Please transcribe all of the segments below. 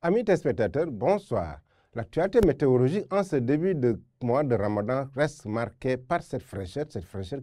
Amis téléspectateurs, bonsoir. L'actualité météorologique en ce début de mois de Ramadan reste marquée par cette fraîcheur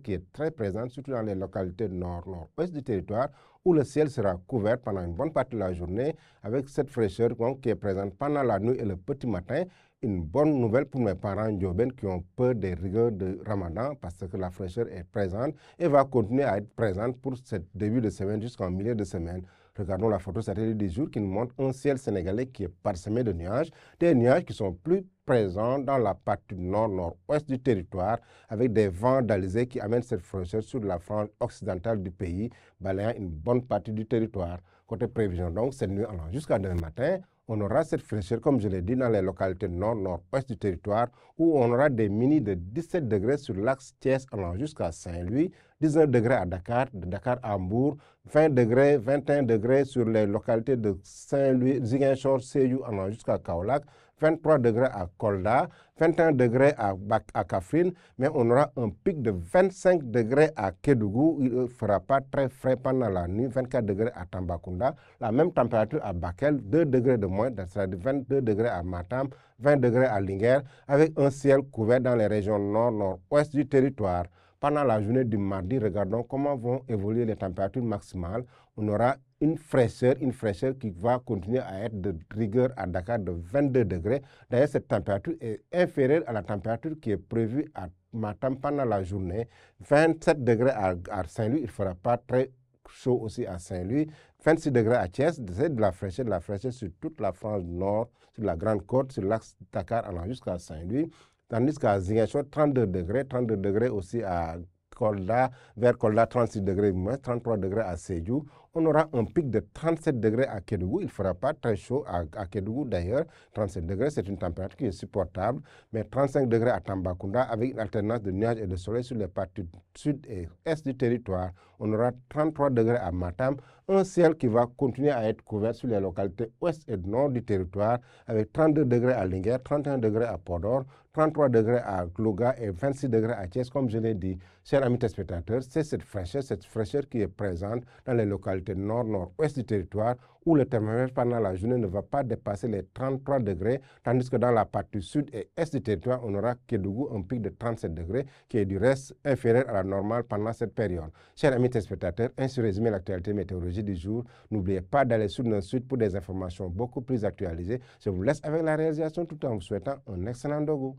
qui est très présente, surtout dans les localités nord-nord-ouest du territoire, où le ciel sera couvert pendant une bonne partie de la journée, avec cette fraîcheur qui est présente pendant la nuit et le petit matin. Une bonne nouvelle pour mes parents ndiobènes qui ont peur des rigueurs de Ramadan, parce que la fraîcheur est présente et va continuer à être présente pour ce début de semaine jusqu'en milieu de semaine. Regardons la photo satellite du jour qui nous montre un ciel sénégalais qui est parsemé de nuages, des nuages qui sont plus présents dans la partie nord-nord-ouest du territoire, avec des vents d'alizé qui amènent cette fraîcheur sur la frange occidentale du pays, balayant une bonne partie du territoire. Côté prévision, donc, cette nuit allant jusqu'à demain matin, on aura cette fraîcheur, comme je l'ai dit, dans les localités nord-nord-ouest du territoire, où on aura des mini de 17 degrés sur l'axe Thiès allant jusqu'à Saint-Louis, 19 degrés à Dakar, de Dakar à Hambourg, 20 degrés, 21 degrés sur les localités de Saint-Louis, Ziguinchor, Sédhiou allant jusqu'à Kaolack, 23 degrés à Kolda, 21 degrés à Kaffrine, mais on aura un pic de 25 degrés à Kédougou. Il ne fera pas très frais pendant la nuit, 24 degrés à Tambacounda. La même température à Bakel, 2 degrés de moins, c'est-à-dire 22 degrés à Matam, 20 degrés à Linguère, avec un ciel couvert dans les régions nord-nord-ouest du territoire. Pendant la journée du mardi, regardons comment vont évoluer les températures maximales. On aura une fraîcheur qui va continuer à être de rigueur à Dakar de 22 degrés. D'ailleurs, cette température est inférieure à la température qui est prévue à Matam pendant la journée. 27 degrés à Saint-Louis, il ne fera pas très chaud aussi à Saint-Louis. 26 degrés à Thiès, c'est de la fraîcheur sur toute la frange nord, sur la Grande Côte, sur l'axe Dakar allant jusqu'à Saint-Louis. Tandis qu'à Ziguinchor, 32 degrés aussi à Kolda, vers Kolda, 36 degrés moins, 33 degrés à Sédhiou. On aura un pic de 37 degrés à Kédougou. Il ne fera pas très chaud à Kédougou d'ailleurs. 37 degrés, c'est une température qui est supportable. Mais 35 degrés à Tambacounda avec une alternance de nuages et de soleil sur les parties sud et est du territoire. On aura 33 degrés à Matam. Un ciel qui va continuer à être couvert sur les localités ouest et nord du territoire avec 32 degrés à Linguère, 31 degrés à Podor, 33 degrés à Louga et 26 degrés à Thiès, comme je l'ai dit. Chers amis téléspectateurs, c'est cette fraîcheur qui est présente dans les localités nord-nord-ouest du territoire où le thermomètre pendant la journée ne va pas dépasser les 33 degrés, tandis que dans la partie sud et est du territoire, on aura Kédougou un pic de 37 degrés qui est du reste inférieur à la normale pendant cette période. Chers amis téléspectateurs, ainsi résumé l'actualité météorologique du jour. N'oubliez pas d'aller sur notre site pour des informations beaucoup plus actualisées. Je vous laisse avec la réalisation tout en vous souhaitant un excellent dogo.